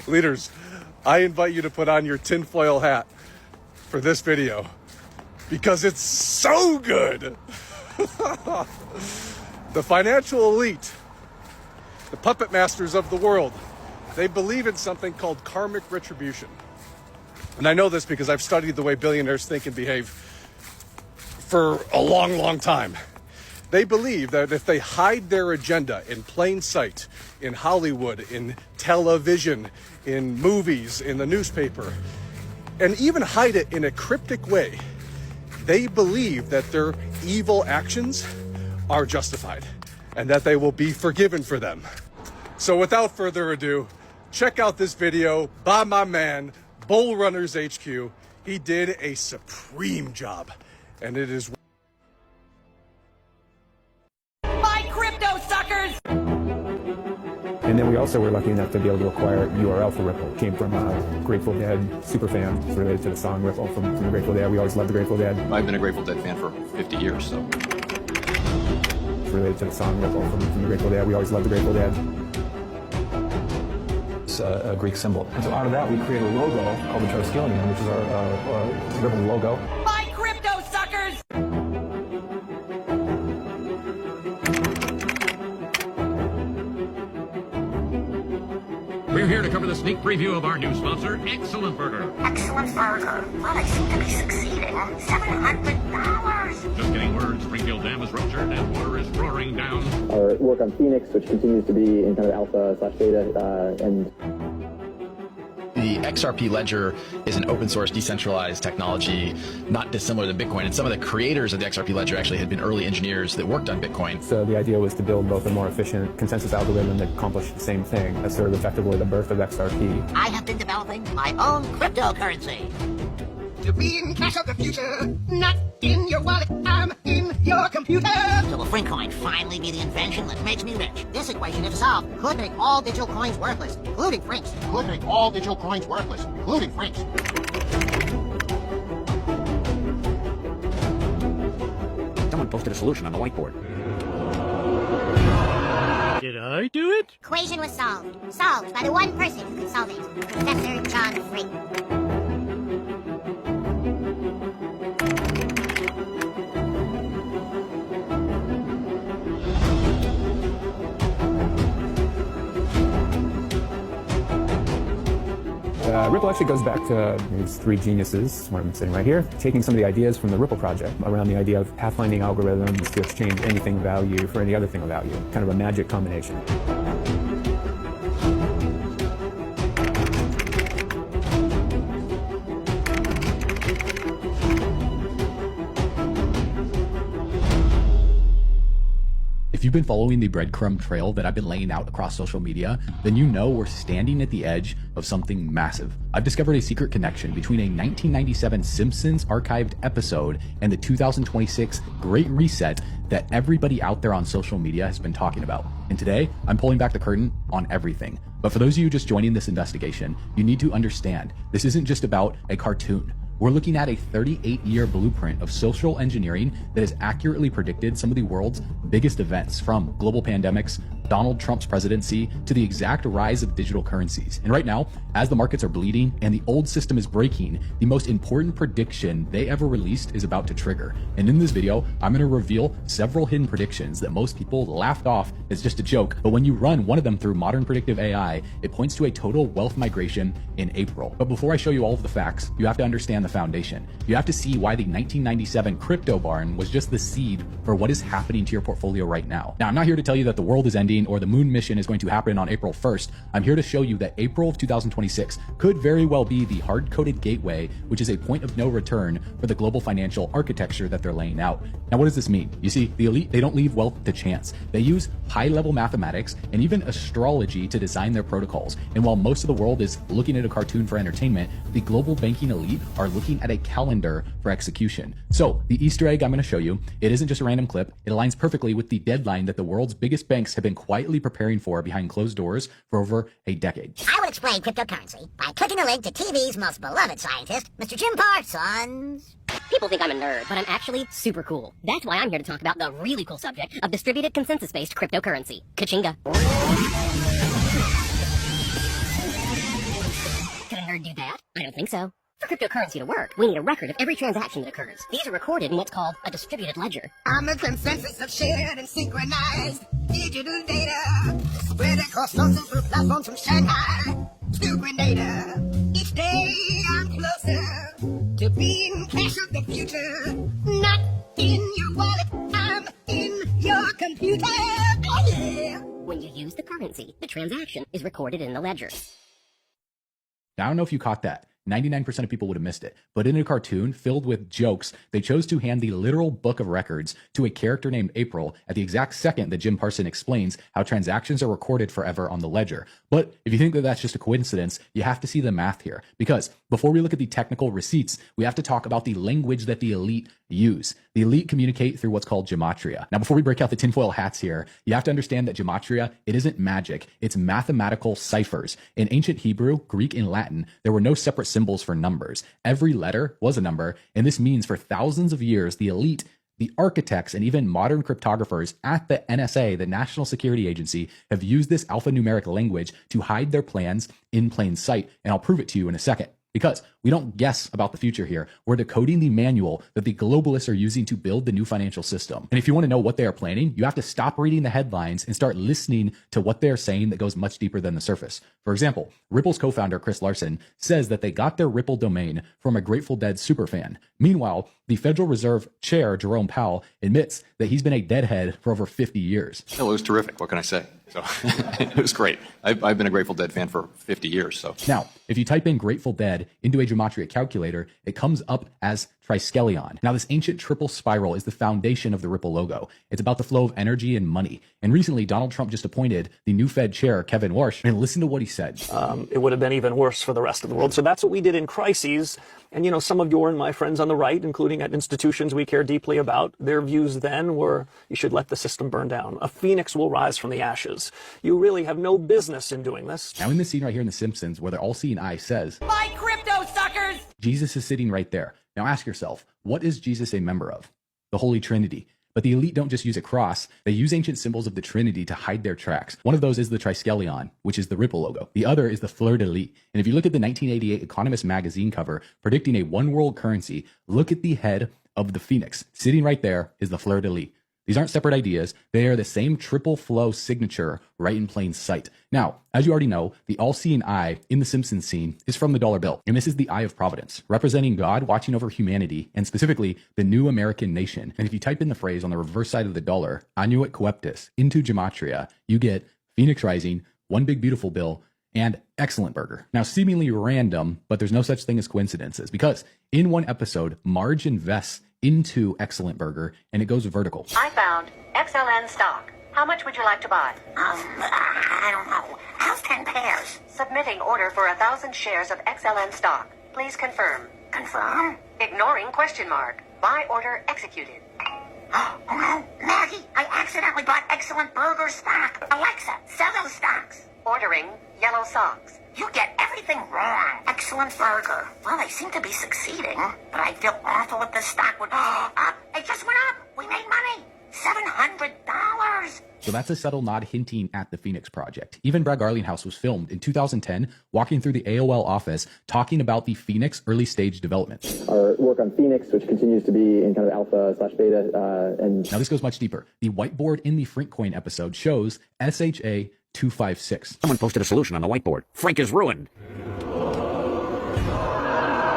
Leaders, I invite you to put on your tinfoil hat for this video because it's so good. The financial elite, the puppet masters of the world, they believe in something called karmic retribution. And I know this because I've studied the way billionaires think and behave for a long, long time. They believe that if they hide their agenda in plain sight, in Hollywood, in television, in movies, in the newspaper, and even hide it in a cryptic way, they believe that their evil actions are justified and that they will be forgiven for them. So without further ado, check out this video by my man, Bull Runners HQ. He did a supreme job, and it is my crypto suckers! And then we also were lucky enough to be able to acquire URL for Ripple. Came from a Grateful Dead super fan related to the song Ripple from the Grateful Dead. We always loved the Grateful Dead. I've been a Grateful Dead fan for 50 years, so. Related to the song Ripple from the Grateful Dead. We always loved the Grateful Dead. It's a Greek symbol. And so out of that, we created a logo called the Triskelion, which is our Ripple logo. My crypto suckers! We're here to cover the sneak preview of our new sponsor, Excellent Burger. Excellent Burger. Well, they seem to be succeeding. $700. Just getting word, Springfield Dam is ruptured and water is roaring down. Our work on Phoenix, which continues to be in kind of alpha/beta, and The XRP ledger is an open source decentralized technology, not dissimilar to Bitcoin. And some of the creators of the XRP ledger actually had been early engineers that worked on Bitcoin. So the idea was to build both a more efficient consensus algorithm that accomplished the same thing. That's sort of effectively the birth of XRP. I have been developing my own cryptocurrency. To be in cash of the future, not in your wallet, I'm in your computer. So will Frinkcoin finally be the invention that makes me rich? This equation, if solved, could make all digital coins worthless, including Frinks. Could make all digital coins worthless, including Frinks. Someone posted a solution on the whiteboard. Did I do it? Equation was solved. Solved by the one person who could solve it. Professor John Frink. Ripple actually goes back to these three geniuses, one of them sitting right here, taking some of the ideas from the Ripple project around the idea of pathfinding algorithms to exchange anything of value for any other thing of value, kind of a magic combination. If you've been following the breadcrumb trail that I've been laying out across social media, then you know we're standing at the edge of something massive. I've discovered a secret connection between a 1997 Simpsons archived episode and the 2026 Great Reset that everybody out there on social media has been talking about. And today, I'm pulling back the curtain on everything. But for those of you just joining this investigation, you need to understand this isn't just about a cartoon. We're looking at a 38-year blueprint of social engineering that has accurately predicted some of the world's biggest events, from global pandemics, Donald Trump's presidency, to the exact rise of digital currencies. And right now, as the markets are bleeding and the old system is breaking, the most important prediction they ever released is about to trigger. And in this video, I'm going to reveal several hidden predictions that most people laughed off as just a joke, but when you run one of them through modern predictive AI, it points to a total wealth migration in April. But before I show you all of the facts, you have to understand the foundation. You have to see why the 1997 crypto barn was just the seed for what is happening to your portfolio right now. Now, I'm not here to tell you that the world is ending or the moon mission is going to happen on April 1st. I'm here to show you that April of 2026 could very well be the hard-coded gateway, which is a point of no return for the global financial architecture that they're laying out. Now, what does this mean? You see, the elite, they don't leave wealth to chance. They use high-level mathematics and even astrology to design their protocols. And while most of the world is looking at a cartoon for entertainment, the global banking elite are looking at a calendar for execution. So the Easter egg I'm going to show you, it isn't just a random clip. It aligns perfectly with the deadline that the world's biggest banks have been quietly preparing for behind closed doors for over a decade. I would explain cryptocurrency by clicking the link to TV's most beloved scientist, Mr. Jim Parsons. People think I'm a nerd, but I'm actually super cool. That's why I'm here to talk about the really cool subject of distributed consensus-based cryptocurrency. Kachinga. think so. For cryptocurrency to work, we need a record of every transaction that occurs. These are recorded in what's called a distributed ledger. I'm a consensus of shared and synchronized digital data spread across social platforms from Shanghai to Grenada. Each day I'm closer to being cash of the future. Not in your wallet, I'm in your computer. Oh yeah! When you use the currency, the transaction is recorded in the ledger. Now, I don't know if you caught that. 99% of people would have missed it. But in a cartoon filled with jokes, they chose to hand the literal book of records to a character named April at the exact second that Jim Parson explains how transactions are recorded forever on the ledger. But if you think that that's just a coincidence, you have to see the math here. Because before we look at the technical receipts, we have to talk about the language that the elite use. The elite communicate through what's called gematria. Now, before we break out the tinfoil hats here, you have to understand that gematria, it isn't magic. It's mathematical ciphers. In ancient Hebrew, Greek, and Latin, there were no separate symbols for numbers. Every letter was a number, and this means for thousands of years, the elite, the architects, and even modern cryptographers at the NSA, the National Security Agency, have used this alphanumeric language to hide their plans in plain sight, and I'll prove it to you in a second. Because we don't guess about the future here. We're decoding the manual that the globalists are using to build the new financial system. And if you want to know what they are planning, you have to stop reading the headlines and start listening to what they're saying that goes much deeper than the surface. For example, Ripple's co-founder, Chris Larson, says that they got their Ripple domain from a Grateful Dead superfan. Meanwhile, the Federal Reserve Chair, Jerome Powell, admits that he's been a deadhead for over 50 years. Well, it was terrific. What can I say? So it was great. I've been a Grateful Dead fan for 50 years. So now, if you type in Grateful Dead into a gematria calculator, it comes up as triskelion. Now, this ancient triple spiral is the foundation of the Ripple logo. It's about the flow of energy and money. And recently, Donald Trump just appointed the new Fed chair, Kevin Warsh, and listen to what he said. It would have been even worse for the rest of the world. So that's what we did in crises. And, you know, some of your and my friends on the right, including at institutions we care deeply about, their views then were you should let the system burn down. A phoenix will rise from the ashes. You really have no business in doing this. Now, in this scene right here in The Simpsons, where the all-seeing eye says, My crypto suckers! Jesus is sitting right there. Now ask yourself, what is Jesus a member of? The Holy Trinity. But the elite don't just use a cross, they use ancient symbols of the Trinity to hide their tracks. One of those is the triskelion, which is the Ripple logo. The other is the fleur-de-lis. And if you look at the 1988 Economist magazine cover predicting a one world currency, look at the head of the phoenix. Sitting right there is the fleur-de-lis. These aren't separate ideas. They are the same triple flow signature right in plain sight. Now, as you already know, the all-seeing eye in the Simpsons scene is from the dollar bill. And this is the eye of providence, representing God watching over humanity, and specifically the new American nation. And if you type in the phrase on the reverse side of the dollar, annuit coeptis, into gematria, you get Phoenix Rising, One Big Beautiful Bill, and Excellent Burger. Now, seemingly random, but there's no such thing as coincidences, because in one episode, Marge invests into Excellent Burger, and it goes vertical. I found XLN stock. How much would you like to buy? I don't know. How's 10 pairs? Submitting order for 1,000 shares of XLN stock. Please confirm. Confirm? Ignoring question mark. Buy order executed. Oh no, Maggie, I accidentally bought Excellent Burger stock. Alexa, sell those stocks. Ordering yellow socks. You get everything wrong. Excellent Burger. Well, they seem to be succeeding, but I feel awful if the stock would up. It just went up. We made money. $700. So that's a subtle nod hinting at the Phoenix Project. Even Brad Garlinghouse was filmed in 2010, walking through the AOL office, talking about the Phoenix early stage development. Our work on Phoenix, which continues to be in kind of alpha/beta, and now this goes much deeper. The whiteboard in the Frinkcoin episode shows SHA 256. Someone posted a solution on the whiteboard. Frank is ruined.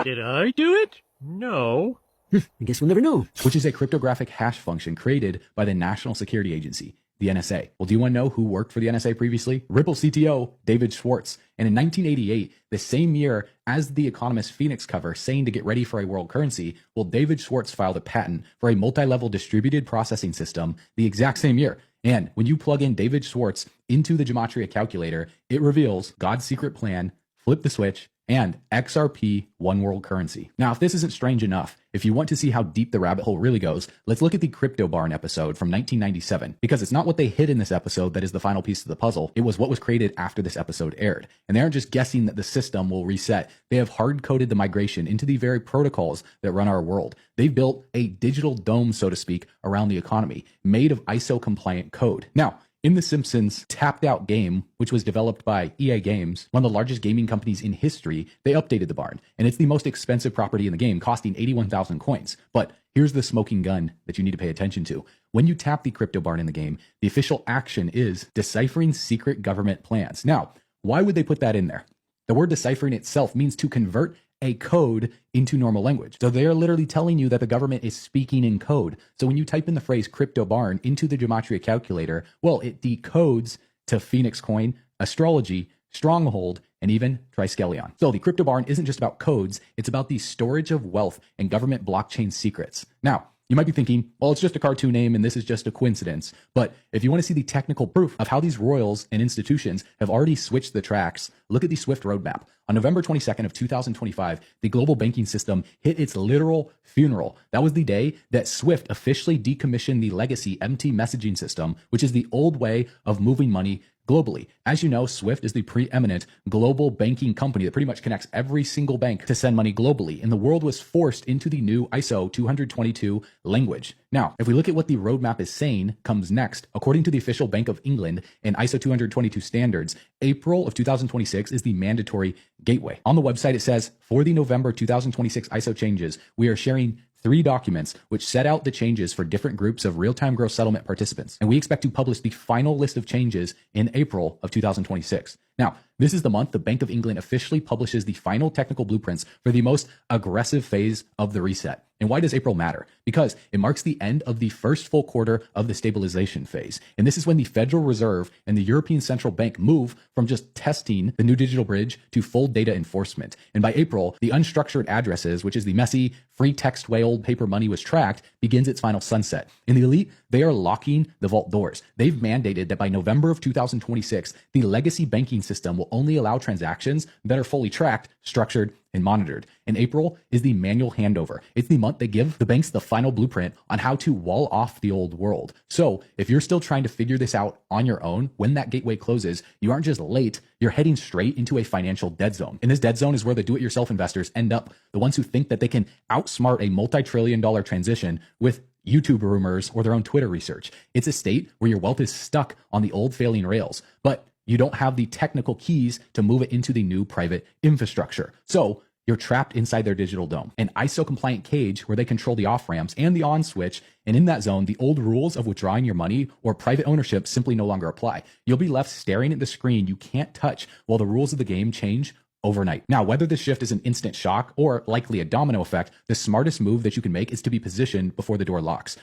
Did I do it? No. I guess we'll never know. Which is a cryptographic hash function created by the National Security Agency, the NSA. Well, do you want to know who worked for the NSA previously? Ripple CTO, David Schwartz. And in 1988, the same year as the Economist Phoenix cover saying to get ready for a world currency, well, David Schwartz filed a patent for a multi-level distributed processing system the exact same year. And when you plug in David Schwartz into the gematria calculator, it reveals God's secret plan, flip the switch, and XRP one world currency. Now, if this isn't strange enough, if you want to see how deep the rabbit hole really goes, let's look at the Crypto Barn episode from 1997, because it's not what they hid in this episode that is the final piece of the puzzle. It was what was created after this episode aired. And they aren't just guessing that the system will reset. They have hard-coded the migration into the very protocols that run our world. They've built a digital dome, so to speak, around the economy, made of ISO-compliant code. Now, In The Simpsons tapped out game, which was developed by EA Games, one of the largest gaming companies in history, they updated the barn. And it's the most expensive property in the game, costing 81,000 coins. But here's the smoking gun that you need to pay attention to. When you tap the crypto barn in the game, the official action is deciphering secret government plans. Now, why would they put that in there? The word deciphering itself means to convert a code into normal language. So they are literally telling you that the government is speaking in code. So when you type in the phrase crypto barn into the gematria calculator, well, it decodes to Phoenix coin, astrology, stronghold, and even triskelion. So the crypto barn isn't just about codes, it's about the storage of wealth and government blockchain secrets. Now, you might be thinking, well, it's just a cartoon name and this is just a coincidence. But if you want to see the technical proof of how these royals and institutions have already switched the tracks, look at the SWIFT roadmap. On November 22nd of 2025, the global banking system hit its literal funeral. That was the day that SWIFT officially decommissioned the legacy MT messaging system, which is the old way of moving money globally. As you know, SWIFT is the preeminent global banking company that pretty much connects every single bank to send money globally, and the world was forced into the new ISO 222 language. Now, if we look at what the roadmap is saying comes next, according to the official Bank of England and ISO 222 standards, April of 2026 is the mandatory gateway. On the website, it says, for the November 2026 ISO changes, we are sharing 3 documents which set out the changes for different groups of real-time gross settlement participants. And we expect to publish the final list of changes in April of 2026. Now, this is the month the Bank of England officially publishes the final technical blueprints for the most aggressive phase of the reset. And why does April matter? Because it marks the end of the first full quarter of the stabilization phase. And this is when the Federal Reserve and the European Central Bank move from just testing the new digital bridge to full data enforcement. And by April, the unstructured addresses, which is the messy, free text way old paper money was tracked, begins its final sunset. In the elite, they are locking the vault doors. They've mandated that by November of 2026, the legacy banking system will only allow transactions that are fully tracked, structured, and monitored. And April is the manual handover. It's the month they give the banks the final blueprint on how to wall off the old world. So if you're still trying to figure this out on your own, when that gateway closes, you aren't just late, you're heading straight into a financial dead zone. And this dead zone is where the do-it-yourself investors end up, the ones who think that they can outsmart a multi-trillion-dollar transition with YouTube rumors or their own Twitter research. It's a state where your wealth is stuck on the old failing rails, but you don't have the technical keys to move it into the new private infrastructure. So you're trapped inside their digital dome, an ISO compliant cage where they control the off ramps and the on switch. And in that zone, the old rules of withdrawing your money or private ownership simply no longer apply. You'll be left staring at the screen you can't touch while the rules of the game change overnight. Now, whether this shift is an instant shock or likely a domino effect, the smartest move that you can make is to be positioned before the door locks.